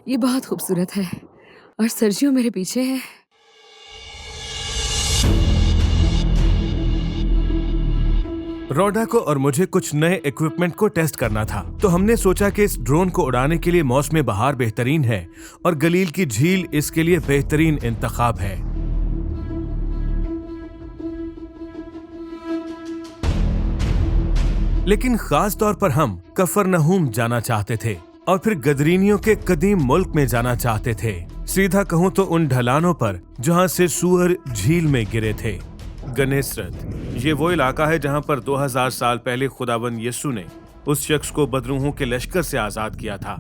ये बहुत खूबसूरत है और सर्जियो मेरे पीछे है। रोडा को और मुझे कुछ नए इक्विपमेंट को टेस्ट करना था, तो हमने सोचा कि इस ड्रोन को उड़ाने के लिए मौसम बहार बेहतरीन है और गलील की झील इसके लिए बेहतरीन इंतखाब है। लेकिन खास तौर पर हम कफरनहूम जाना चाहते थे और फिर गदरीनियों के कदीम मुल्क में जाना चाहते थे। सीधा कहूं तो उन ढलानों पर जहां से सूअर झील में गिरे थे। गनेसरत ये वो इलाका है जहां पर 2000 साल पहले खुदाबंद यीशु ने उस शख्स को बदरूहों के लश्कर से आजाद किया था।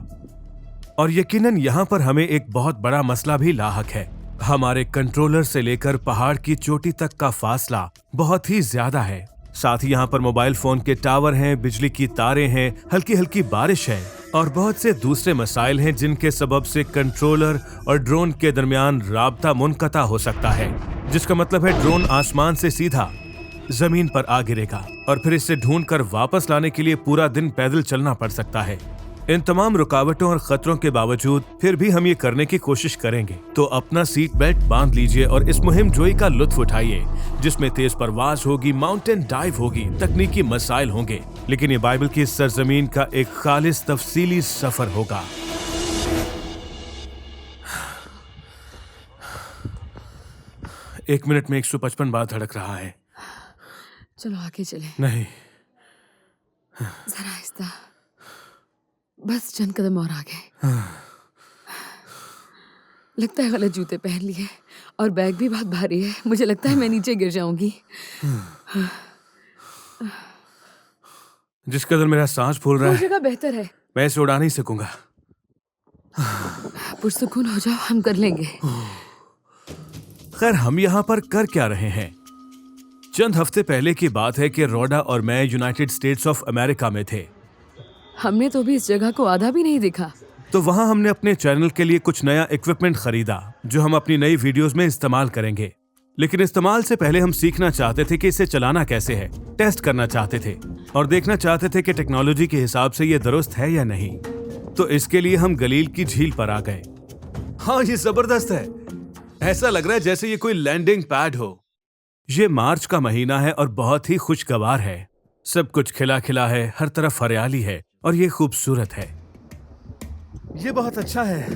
और यकीनन यहाँ पर हमें एक बहुत बड़ा मसला भी लाहक है। हमारे कंट्रोलर से लेकर पहाड़ की चोटी तक का फासला बहुत ही ज्यादा है। साथ ही यहाँ पर मोबाइल फोन के टावर हैं, बिजली की तारें हैं, हल्की हल्की बारिश है और बहुत से दूसरे मसाइल हैं जिनके सबब से कंट्रोलर और ड्रोन के दरमियान राब्ता मुनक़ता हो सकता है, जिसका मतलब है ड्रोन आसमान से सीधा जमीन पर आ गिरेगा और फिर इसे ढूंढकर वापस लाने के लिए पूरा दिन पैदल चलना पड़ सकता है। इन तमाम रुकावटों और खतरों के बावजूद फिर भी हम ये करने की कोशिश करेंगे। तो अपना सीट बेल्ट बांध लीजिए और इस मुहिम जोई का लुत्फ उठाइए, जिसमें तेज परवाज होगी, माउंटेन डाइव होगी, तकनीकी मसाइल होंगे, लेकिन ये बाइबल की सरजमीन का एक खालिस तफसीली सफर होगा। एक मिनट में 155 बार धड़क रहा है। चलो आगे चले। नहीं, जरा आहिस्ता, बस चंद कदम और आगे। लगता है गलत जूते पहन लिए और बैग भी बहुत भारी है। मुझे लगता है मैं नीचे गिर जाऊंगी। जिस कदर मेरा सांस फूल रहा वो है, जगह बेहतर है। मैं इसे उड़ा नहीं सकूंगा। पुरसुकून हो जाओ, हम कर लेंगे। खैर, हम यहाँ पर कर क्या रहे हैं? चंद हफ्ते पहले की बात है कि रोडा और मैं यूनाइटेड स्टेट्स ऑफ अमेरिका में थे। हमने तो भी इस जगह को आधा भी नहीं देखा। तो वहां हमने अपने चैनल के लिए कुछ नया इक्विपमेंट खरीदा जो हम अपनी नई वीडियोस में इस्तेमाल करेंगे। लेकिन इस्तेमाल से पहले हम सीखना चाहते थे कि इसे चलाना कैसे है, टेस्ट करना चाहते थे और देखना चाहते थे कि टेक्नोलॉजी के हिसाब से ये दुरुस्त है या नहीं। तो इसके लिए हम गलील की झील पर आ गए। हाँ, ये जबरदस्त है। ऐसा लग रहा है जैसे ये कोई लैंडिंग पैड हो। ये मार्च का महीना है और बहुत ही खुशगवार है। सब कुछ खिला खिला है, हर तरफ हरियाली है और ये खूबसूरत है। ये बहुत अच्छा है।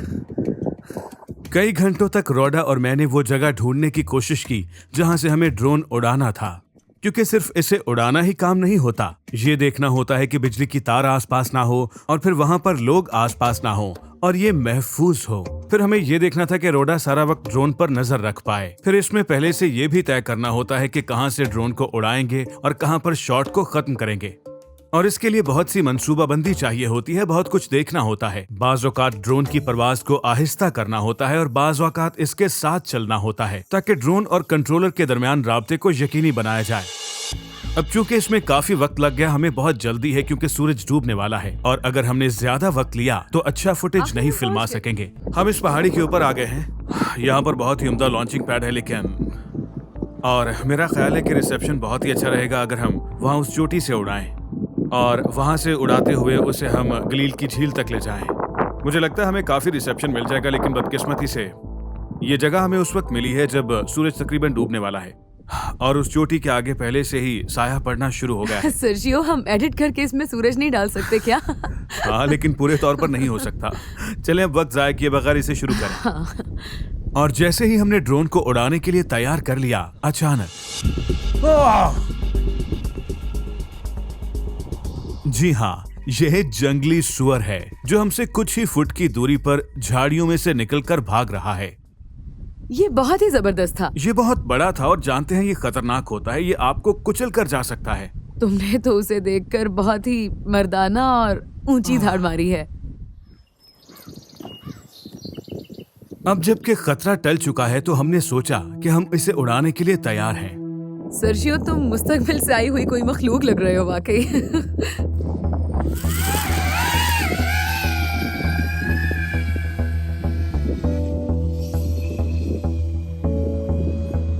कई घंटों तक रोडा और मैंने वो जगह ढूंढने की कोशिश की जहां से हमें ड्रोन उड़ाना था, क्योंकि सिर्फ इसे उड़ाना ही काम नहीं होता। ये देखना होता है कि बिजली की तार आसपास ना हो और फिर वहां पर लोग आसपास ना हो और ये महफूज हो। फिर हमें ये देखना था कि रोडा सारा वक्त ड्रोन पर नजर रख पाए। फिर इसमें पहले से ये भी तय करना होता है कि कहां से ड्रोन को उड़ाएंगे और कहां पर शॉट को खत्म करेंगे। और इसके लिए बहुत सी मंसूबाबंदी चाहिए होती है, बहुत कुछ देखना होता है। बाज़ औक़ात ड्रोन की परवाज को आहिस्ता करना होता है और बाज़ औक़ात इसके साथ चलना होता है ताकि ड्रोन और कंट्रोलर के दरमियान राब्ते को यकीनी बनाया जाए। अब चूंकि इसमें काफी वक्त लग गया, हमें बहुत जल्दी है क्योंकि सूरज डूबने वाला है और अगर हमने ज्यादा वक्त लिया तो अच्छा फुटेज नहीं फिल्मा सकेंगे। हम इस पहाड़ी के ऊपर आ गए हैं। यहाँ पर बहुत ही उम्दा लॉन्चिंग पैड है, लेकिन और मेरा ख्याल है कि रिसेप्शन बहुत ही अच्छा रहेगा अगर हम वहाँ उस चोटी से उड़ाएं और वहां से उड़ाते हुए उसे हम गलील की झील तक ले जाएं। मुझे लगता है हमें काफी रिसेप्शन मिल जाएगा, लेकिन बदकिस्मती से ये जगह हमें उस वक्त मिली है जब सूरज तकरीबन डूबने वाला है और उस चोटी के आगे पहले से ही साया पड़ना शुरू हो गया है। सर्जियो, हम एडिट करके इसमें सूरज नहीं डाल सकते क्या? हाँ, लेकिन पूरे तौर पर नहीं हो सकता। चलें अब वक्त जाया किए बगैर इसे शुरू करें। हाँ। और जैसे ही हमने ड्रोन को उड़ाने के लिए तैयार कर लिया, अचानक जी हाँ, यह जंगली सुअर है जो हमसे कुछ ही फुट की दूरी पर झाड़ियों में से निकलकर भाग रहा है। ये बहुत ही जबरदस्त था। ये बहुत बड़ा था और जानते हैं ये खतरनाक होता है, ये आपको कुचल कर जा सकता है। तुमने तो उसे देखकर बहुत ही मर्दाना और ऊंची धाड़ मारी है। अब जबकि खतरा टल चुका है तो हमने सोचा कि हम इसे उड़ाने के लिए तैयार हैं। सर्जियो, तुम मुस्तकबिल से आई हुई कोई मखलूक लग रहे हो वाकई।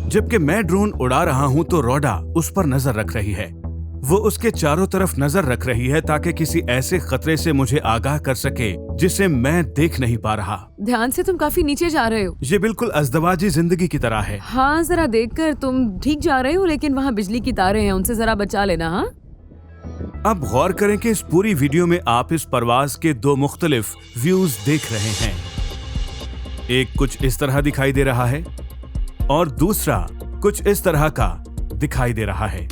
जबकि मैं ड्रोन उड़ा रहा हूं तो रोडा उस पर नजर रख रही है। वो उसके चारों तरफ नजर रख रही है ताकि किसी ऐसे खतरे से मुझे आगाह कर सके जिसे मैं देख नहीं पा रहा। ध्यान से, तुम काफी नीचे जा रहे हो। ये बिल्कुल अज़दवाजी जिंदगी की तरह है। हाँ, जरा देखकर तुम ठीक जा रहे हो, लेकिन वहाँ बिजली की तारें हैं, उनसे जरा बचा लेना। हाँ, अब गौर करें कि इस पूरी वीडियो में आप इस परवाज के दो मुख्तलिफ व्यूज देख रहे हैं। एक कुछ इस तरह दिखाई दे रहा है और दूसरा कुछ इस तरह का दिखाई दे रहा है।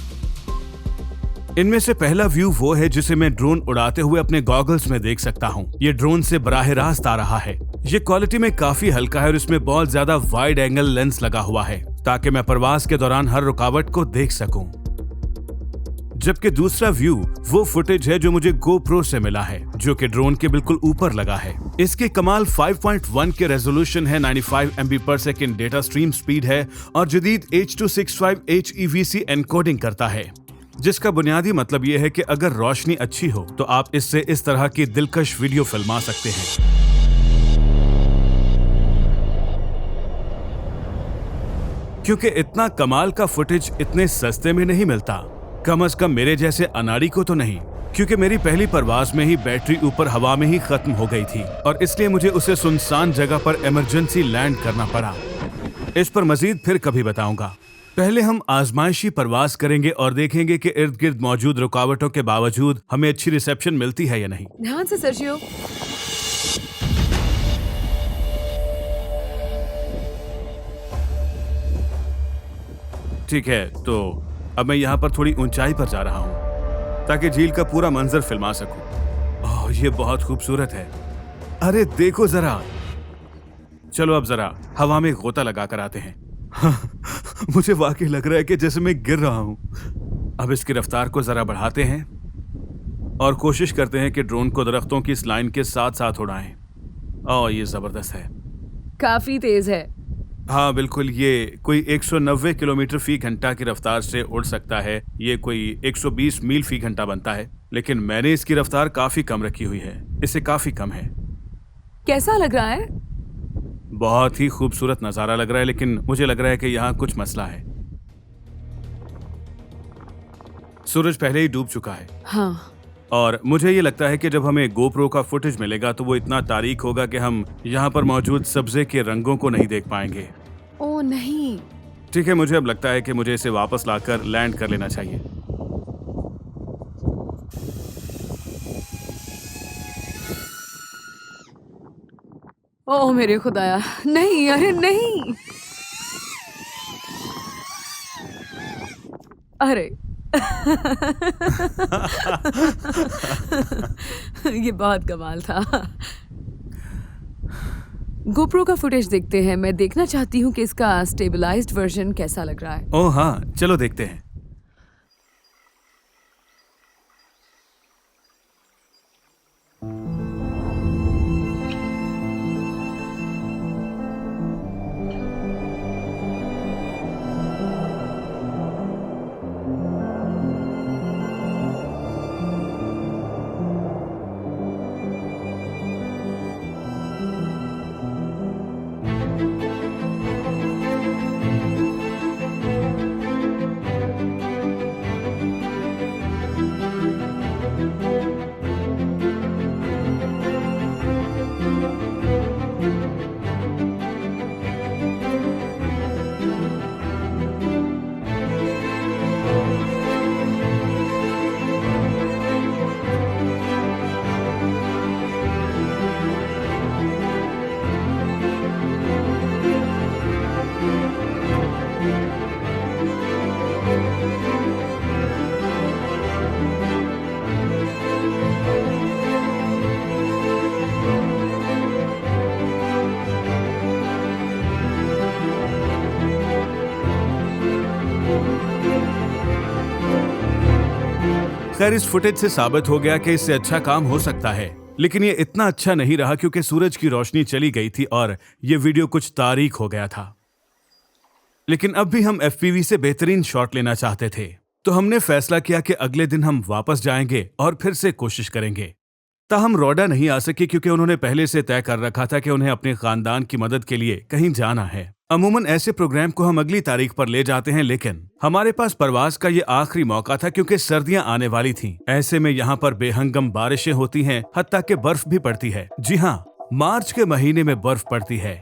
इनमें से पहला व्यू वो है जिसे मैं ड्रोन उड़ाते हुए अपने गॉगल्स में देख सकता हूँ। ये ड्रोन से बराह रास्त आ रहा है। ये क्वालिटी में काफी हल्का है और इसमें बहुत ज्यादा वाइड एंगल लेंस लगा हुआ है ताकि मैं परवाज के दौरान हर रुकावट को देख सकूं। जबकि दूसरा व्यू वो फुटेज है जो मुझे GoPro से मिला है, जो कि ड्रोन के बिल्कुल ऊपर लगा है। इसकी कमाल 5.1 के रेजोल्यूशन है, 95 MB/s डेटा स्ट्रीम स्पीड है और जदीद H.265 HEVC एनकोडिंग करता है, जिसका बुनियादी मतलब यह है कि अगर रोशनी अच्छी हो तो आप इससे इस तरह की दिलकश वीडियो फिल्मा सकते हैं। क्योंकि इतना कमाल का फुटेज इतने सस्ते में नहीं मिलता, कम से कम मेरे जैसे अनाड़ी को तो नहीं, क्योंकि मेरी पहली परवाज में ही बैटरी ऊपर हवा में ही खत्म हो गई थी और इसलिए मुझे उसे सुनसान जगह पर इमरजेंसी लैंड करना पड़ा। इस पर मजीद फिर कभी बताऊंगा। पहले हम आजमाइशी परवाज करेंगे और देखेंगे कि इर्द गिर्द मौजूद रुकावटों के बावजूद हमें अच्छी रिसेप्शन मिलती है या नहीं। ध्यान से सर्जियो। ठीक है, तो अब मैं यहाँ पर थोड़ी ऊंचाई पर जा रहा हूँ ताकि झील का पूरा मंजर फिल्मा सकूं। ओह, ये बहुत खूबसूरत है। अरे देखो जरा। चलो अब जरा हवा में गोता लगा कर आते हैं। मुझे वाकई लग रहा है कि जैसे मैं गिर रहा हूँ। अब इसकी रफ्तार को जरा बढ़ाते हैं और कोशिश करते हैं कि ड्रोन को दरख्तों की इस लाइन के साथ साथ उड़ाएं। ओह, ये जबरदस्त है। काफी तेज है। हाँ बिल्कुल, ये कोई 190 किलोमीटर फी घंटा की रफ्तार से उड़ सकता है। ये कोई 120 मील फी घंटा बनता है, लेकिन मैंने इसकी रफ्तार काफी कम रखी हुई है। इससे काफी कम है। कैसा लग रहा है? बहुत ही खूबसूरत नजारा लग रहा है, लेकिन मुझे लग रहा है कि यहाँ कुछ मसला है। सूरज पहले ही डूब चुका है। हाँ, और मुझे ये लगता है कि जब हमें GoPro का फुटेज मिलेगा तो वो इतना तारीक होगा कि हम यहाँ पर मौजूद सब्जे के रंगों को नहीं देख पाएंगे। ओ नहीं। ठीक है, मुझे अब लगता है कि मुझे इसे वापस लाकर लैंड कर लेना चाहिए। ओ मेरे खुदाया, नहीं, अरे नहीं। अरे ये बहुत कमाल था। GoPro का फुटेज देखते हैं। मैं देखना चाहती हूँ कि इसका स्टेबलाइज्ड वर्जन कैसा लग रहा है। ओह हाँ, चलो देखते हैं। खैर, इस फुटेज से साबित हो गया कि इससे अच्छा काम हो सकता है, लेकिन ये इतना अच्छा नहीं रहा क्योंकि सूरज की रोशनी चली गई थी और ये वीडियो कुछ तारीक हो गया था। लेकिन अब भी हम FPV से बेहतरीन शॉट लेना चाहते थे, तो हमने फैसला किया कि अगले दिन हम वापस जाएंगे और फिर से कोशिश करेंगे। ताहम रोडा नहीं आ सकी क्योंकि उन्होंने पहले से तय कर रखा था कि उन्हें अपने खानदान की मदद के लिए कहीं जाना है। अमूमन ऐसे प्रोग्राम को हम अगली तारीख पर ले जाते हैं, लेकिन हमारे पास परवाज का ये आखिरी मौका था क्योंकि सर्दियां आने वाली थीं। ऐसे में यहाँ पर बेहंगम बारिशें होती हैं, हत्ता कि बर्फ भी पड़ती है। जी हाँ, मार्च के महीने में बर्फ पड़ती है।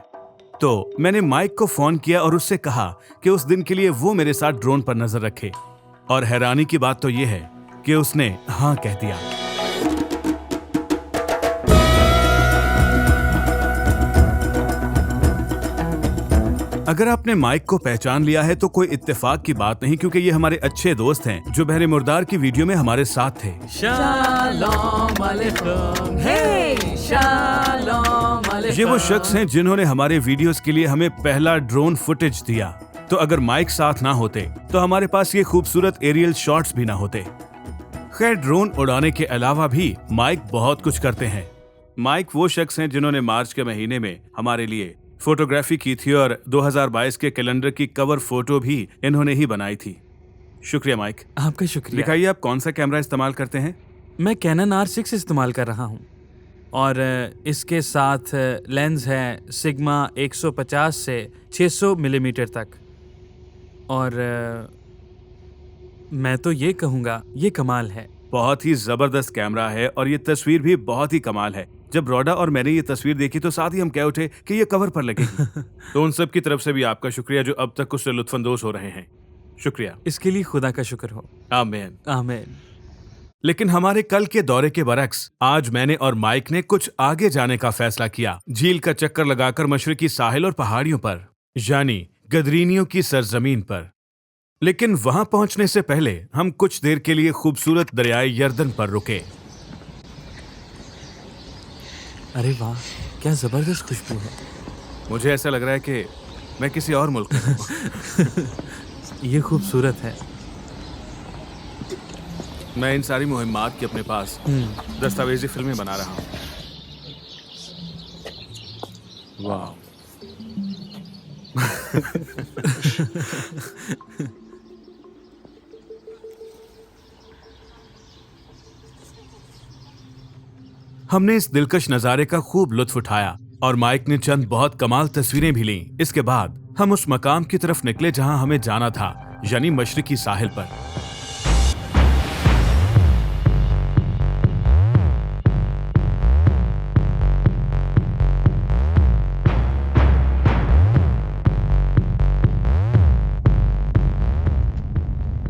तो मैंने माइक को फोन किया और उससे कहा कि उस दिन के लिए वो मेरे साथ ड्रोन पर नजर रखे। और हैरानी की बात तो ये है कि उसने हाँ कह दिया। अगर आपने माइक को पहचान लिया है तो कोई इत्तेफाक की बात नहीं, क्योंकि ये हमारे अच्छे दोस्त हैं जो बहरे मुर्दार की वीडियो में हमारे साथ थे। शालोम अलैकुम, हे शालोम अलैकुम। ये वो शख्स हैं जिन्होंने हमारे वीडियोस के लिए हमें पहला ड्रोन फुटेज दिया। तो अगर माइक साथ ना होते तो हमारे पास ये खूबसूरत एरियल शॉट्स भी ना होते। खैर, ड्रोन उड़ाने के अलावा भी माइक बहुत कुछ करते हैं। माइक वो शख्स हैं जिन्होंने मार्च के महीने में हमारे लिए फोटोग्राफी की थी और 2022 के कैलेंडर की कवर फोटो भी इन्होंने ही बनाई थी। शुक्रिया माइक। आपका शुक्रिया। दिखाइए आप कौन सा कैमरा इस्तेमाल करते हैं? मैं कैनन R6 इस्तेमाल कर रहा हूँ और इसके साथ लेंस है सिग्मा 150 से 600 मिलीमीटर तक। और मैं तो ये कहूँगा ये कमाल है। बहुत ही जबरदस्त कैमरा है और ये तस्वीर भी बहुत ही कमाल है। जब रोडा और मैंने ये तस्वीर देखी तो साथ ही हम कह उठे कि ये कवर पर लगेगी। तो उन सब की तरफ से भी आपका शुक्रिया जो अब तक उससे लुत्फानंदोज हो रहे हैं। शुक्रिया। इसके लिए खुदा का शुक्र हो। आमीन आमीन। लेकिन हमारे कल के दौरे के बरक्स आज मैंने और माइक ने कुछ आगे जाने का फैसला किया। झील का चक्कर लगाकर मशरकी साहिल और पहाड़ियों पर, यानी गदरीनियों की सरजमीन पर। लेकिन वहां पहुंचने से पहले हम कुछ देर के लिए खूबसूरत दरियाए यर्दन पर रुके। अरे वाह, क्या जबरदस्त खुशबू है। मुझे ऐसा लग रहा है कि मैं किसी और मुल्क में हूं। ये खूबसूरत है। मैं इन सारी मुहिम्मात की अपने पास दस्तावेजी फिल्में बना रहा हूं। वाह। हमने इस दिलकश नजारे का खूब लुत्फ उठाया और माइक ने चंद बहुत कमाल तस्वीरें भी लीं। इसके बाद हम उस मकाम की तरफ निकले जहां हमें जाना था, यानी मशरिकी साहिल पर।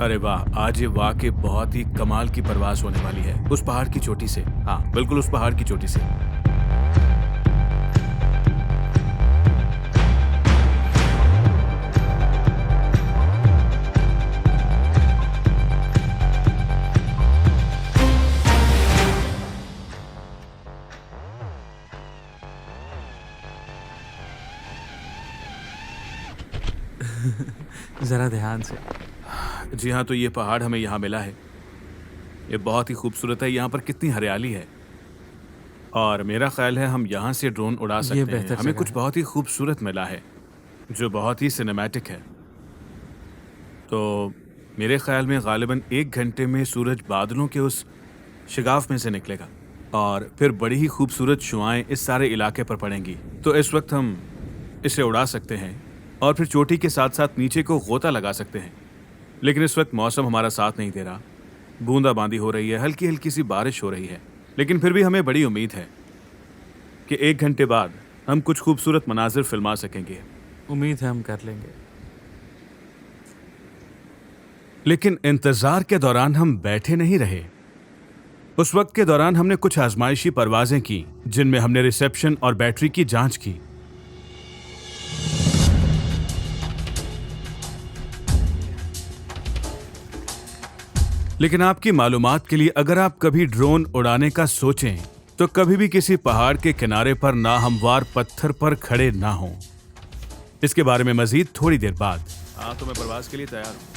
अरे वाह, आज ये वाकई बहुत ही कमाल की परवाज होने वाली है। उस पहाड़ की चोटी से, हाँ बिल्कुल उस पहाड़ की चोटी से। जरा ध्यान से। जी हाँ, तो ये पहाड़ हमें यहाँ मिला है। ये बहुत ही खूबसूरत है। यहाँ पर कितनी हरियाली है और मेरा ख्याल है हम यहाँ से ड्रोन उड़ा सकते हैं। हमें कुछ बहुत ही खूबसूरत मिला है जो बहुत ही सिनेमैटिक है। तो मेरे ख्याल में गालिबन 1 घंटे में सूरज बादलों के उस शिगाफ में से निकलेगा और फिर बड़ी ही खूबसूरत शुआएं इस सारे इलाके पर पड़ेंगी। तो इस वक्त हम इसे उड़ा सकते हैं और फिर चोटी के साथ साथ नीचे को गोता लगा सकते हैं। लेकिन इस वक्त मौसम हमारा साथ नहीं दे रहा। बूंदाबांदी हो रही है, हल्की हल्की सी बारिश हो रही है। लेकिन फिर भी हमें बड़ी उम्मीद है कि 1 घंटे बाद हम कुछ खूबसूरत मनाजिर फिल्मा सकेंगे। उम्मीद है हम कर लेंगे। लेकिन इंतजार के दौरान हम बैठे नहीं रहे। उस वक्त के दौरान हमने कुछ आजमाइशी परवाजें की जिनमें हमने रिसेप्शन और बैटरी की जांच की। लेकिन आपकी मालूमात के लिए, अगर आप कभी ड्रोन उड़ाने का सोचें तो कभी भी किसी पहाड़ के किनारे पर नाहमवार पत्थर पर खड़े ना हों। इसके बारे में मजीद थोड़ी देर बाद। हाँ, तो मैं परवाज के लिए तैयार हूं।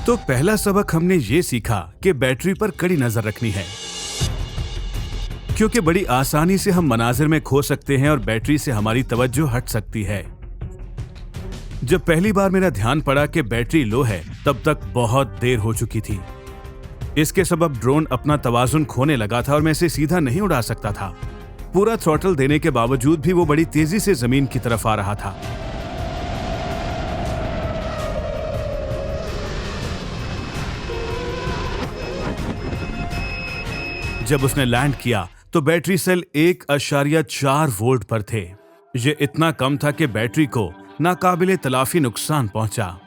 तो पहला सबक हमने ये सीखा कि बैटरी पर कड़ी नजर रखनी है। क्योंकि बड़ी आसानी से हम मनाजिर में खो सकते हैं और बैटरी से हमारी तवज्जो हट सकती है। जब पहली बार मेरा ध्यान पड़ा कि बैटरी लो है, तब तक बहुत देर हो चुकी थी। इसके सबब ड्रोन अपना तवाजुन खोने लगा था और मैं इसे सीधा नहीं उड़ा सकता था। पूरा थ्रॉटल देने के बावजूद भी वो बड़ी तेजी से जमीन की तरफ आ रहा था। जब उसने लैंड किया तो बैटरी सेल 1.4 वोल्ट पर थे। ये इतना कम था कि बैटरी को नाकाबिले तलाफी नुकसान पहुंचा,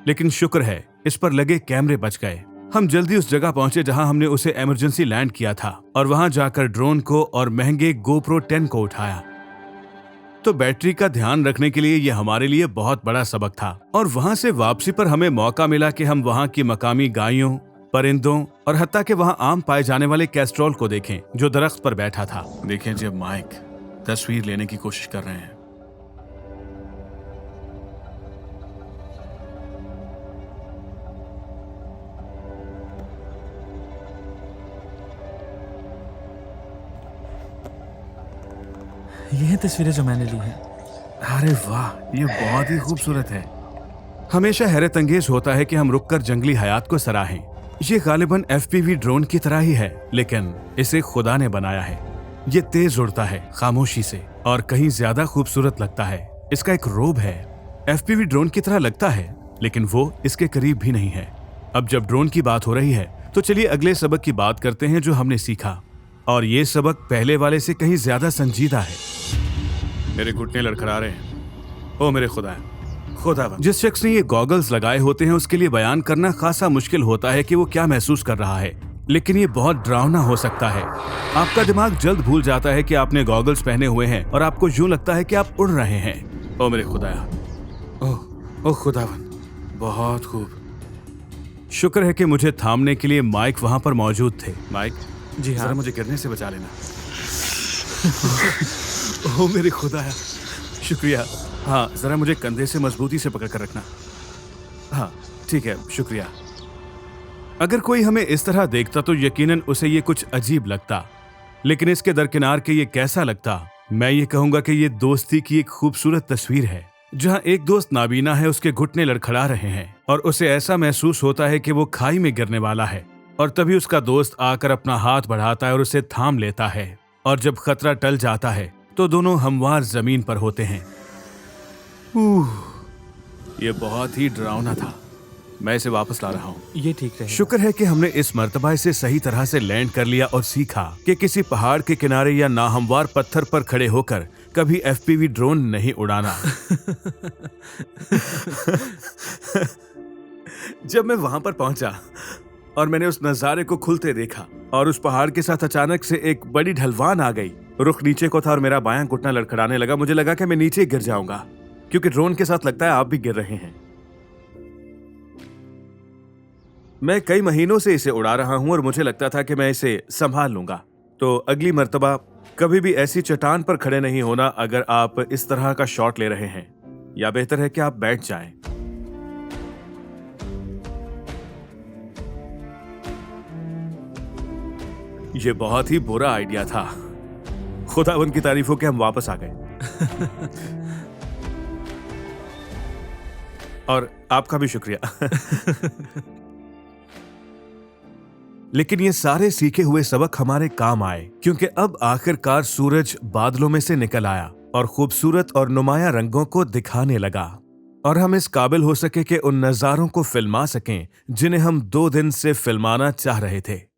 लेकिन शुक्र है इस पर लगे कैमरे बच गए। हम जल्दी उस जगह पहुंचे जहां हमने उसे इमरजेंसी लैंड किया था और वहां जाकर ड्रोन को और महंगे GoPro 10 को उठाया। तो बैटरी का ध्यान रखने के लिए यह हमारे लिए बहुत बड़ा सबक था। और वहां से वापसी पर हमें मौका मिला कि हम वहां की मकामी गायों, परिंदों और हत्ता के वहां आम पाए जाने वाले कैस्ट्रॉल को देखें जो दरख्त पर बैठा था। देखें जब माइक तस्वीर लेने की कोशिश कर रहे हैं। ये हैं तस्वीरें जो मैंने ली हैं। अरे वाह, ये बहुत ही खूबसूरत है। हमेशा हैरत अंगेज होता है कि हम रुककर जंगली हयात को सराहें। ये गालिबन FPV ड्रोन की तरह ही है, लेकिन इसे खुदा ने बनाया है। ये तेज उड़ता है खामोशी से और कहीं ज्यादा खूबसूरत लगता है। इसका एक रोब है, FPV ड्रोन की तरह लगता है, लेकिन वो इसके करीब भी नहीं है। अब जब ड्रोन की बात हो रही है तो चलिए अगले सबक की बात करते हैं जो हमने सीखा, और ये सबक पहले वाले से कहीं ज्यादा संजीदा है। मेरे घुटने लड़खड़ा रहे हैं। ओ मेरे खुदा, जिस शख्स ने ये गॉगल्स लगाए होते हैं उसके लिए बयान करना खासा मुश्किल होता है कि वो क्या महसूस कर रहा है, लेकिन ये बहुत डरावना हो सकता है। आपका दिमाग जल्द भूल जाता है कि आपने गॉगल्स पहने हुए हैं और आपको यूं लगता है कि आप उड़ रहे हैं। ओ मेरे खुदाया, ओह खुदावन, बहुत खूब। शुक्र है कि मुझे थामने के लिए माइक वहां पर मौजूद थे। माइक, जी हाँ। जरा मुझे गिरने से बचा लेना। ओ मेरे खुदाया, शुक्रिया। हाँ, जरा मुझे कंधे से मजबूती से पकड़ कर रखना। हाँ ठीक है, शुक्रिया। अगर कोई हमें इस तरह देखता तो यकीनन उसे ये कुछ अजीब लगता, लेकिन इसके दरकिनार के ये कैसा लगता? मैं ये कहूंगा कि ये दोस्ती की एक खूबसूरत तस्वीर है, जहां एक दोस्त नाबीना है, उसके घुटने लड़खड़ा रहे हैं और उसे ऐसा महसूस होता है कि वो खाई में गिरने वाला है, और तभी उसका दोस्त आकर अपना हाथ बढ़ाता है और उसे थाम लेता है, और जब खतरा टल जाता है तो दोनों हमवार जमीन पर होते हैं। ये बहुत ही डरावना था। मैं इसे वापस ला रहा हूँ। ये ठीक है। शुक्र है कि हमने इस मर्तबा इसे सही तरह से लैंड कर लिया और सीखा कि किसी पहाड़ के किनारे या नाहमवार पत्थर पर खड़े होकर कभी FPV ड्रोन नहीं उड़ाना। जब मैं वहां पर पहुंचा और मैंने उस नजारे को खुलते देखा और उस पहाड़ के साथ अचानक से एक बड़ी ढलवान आ गई। रुख नीचे को था और मेरा बायां घुटना लड़खड़ाने लगा। मुझे लगा कि मैं नीचे गिर जाऊंगा, क्योंकि ड्रोन के साथ लगता है आप भी गिर रहे हैं। मैं कई महीनों से इसे उड़ा रहा हूं और मुझे लगता था कि मैं इसे संभाल लूंगा। तो अगली मर्तबा कभी भी ऐसी चट्टान पर खड़े नहीं होना अगर आप इस तरह का शॉट ले रहे हैं, या बेहतर है कि आप बैठ जाएं। ये बहुत ही बुरा आइडिया था। खुदा उनकी तारीफों के हम वापस आ गए। और आपका भी शुक्रिया। लेकिन ये सारे सीखे हुए सबक हमारे काम आए, क्योंकि अब आखिरकार सूरज बादलों में से निकल आया और खूबसूरत और नुमाया रंगों को दिखाने लगा, और हम इस काबिल हो सके कि उन नजारों को फिल्मा सकें जिन्हें हम 2 दिन से फिल्माना चाह रहे थे।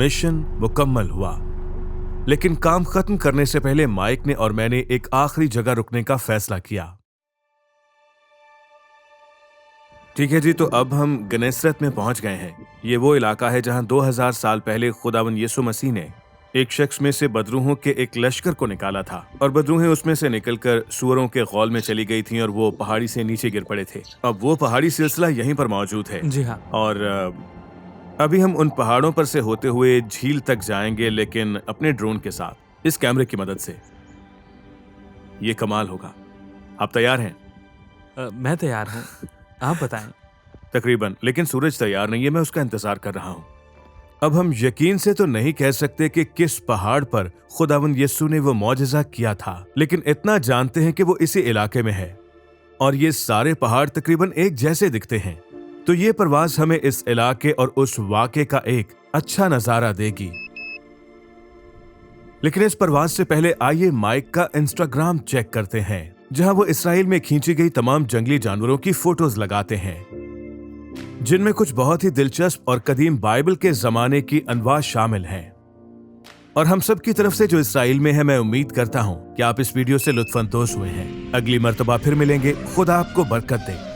मिशन मुकम्मल हुआ। लेकिन काम खत्म करने से पहले माइक ने और मैंने एक आखिरी जगह रुकने का फैसला किया। ठीक है जी, तो अब हम गनेसरत में पहुंच गए हैं। ये वो इलाका है जहां 2000 साल पहले खुदावंद यीशु मसीह ने एक शख्स में से बदरूहों के एक लश्कर को निकाला था, और बदरूहें उसमें से निकलकर सूअरों के गौल में चली गई थीं और वो पहाड़ी से नीचे गिर पड़े थे। अब वो पहाड़ी सिलसिला यहीं पर मौजूद है। जी हाँ। और अभी हम उन पहाड़ों पर से होते हुए झील तक जाएंगे, लेकिन अपने ड्रोन के साथ, इस कैमरे की मदद से। ये कमाल होगा। आप तैयार हैं? मैं तैयार हूँ, आप बताएं। तकरीबन, लेकिन सूरज तैयार नहीं है, मैं उसका इंतजार कर रहा हूं। अब हम यकीन से तो नहीं कह सकते कि किस पहाड़ पर खुदावंद यीशु ने वो मौजज़ा किया था, लेकिन इतना जानते हैं कि वो इसी इलाके में है और ये सारे पहाड़ तकरीबन एक जैसे दिखते हैं। तो ये परवाज हमें इस इलाके और उस वाक़े का एक अच्छा नजारा देगी। लेकिन इस परवाज से पहले आइए माइक का इंस्टाग्राम चेक करते हैं, जहां वो इसराइल में खींची गई तमाम जंगली जानवरों की फोटोज लगाते हैं, जिनमें कुछ बहुत ही दिलचस्प और कदीम बाइबल के जमाने की अनवा शामिल हैं। और हम सब की तरफ से जो इसराइल में है, मैं उम्मीद करता हूं कि आप इस वीडियो से लुत्फानंदोज हुए हैं। अगली मर्तबा फिर मिलेंगे। खुदा आपको बरकत दे।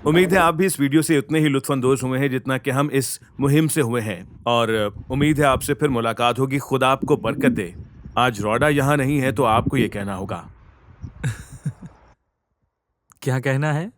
उम्मीद है आप भी इस वीडियो से उतने ही लुत्फानंदोज हुए हैं जितना कि हम इस मुहिम से हुए हैं, और उम्मीद है आपसे फिर मुलाकात होगी। खुदा आपको बरकत दे। आज रॉडा यहाँ नहीं है तो आपको ये कहना होगा। क्या कहना है?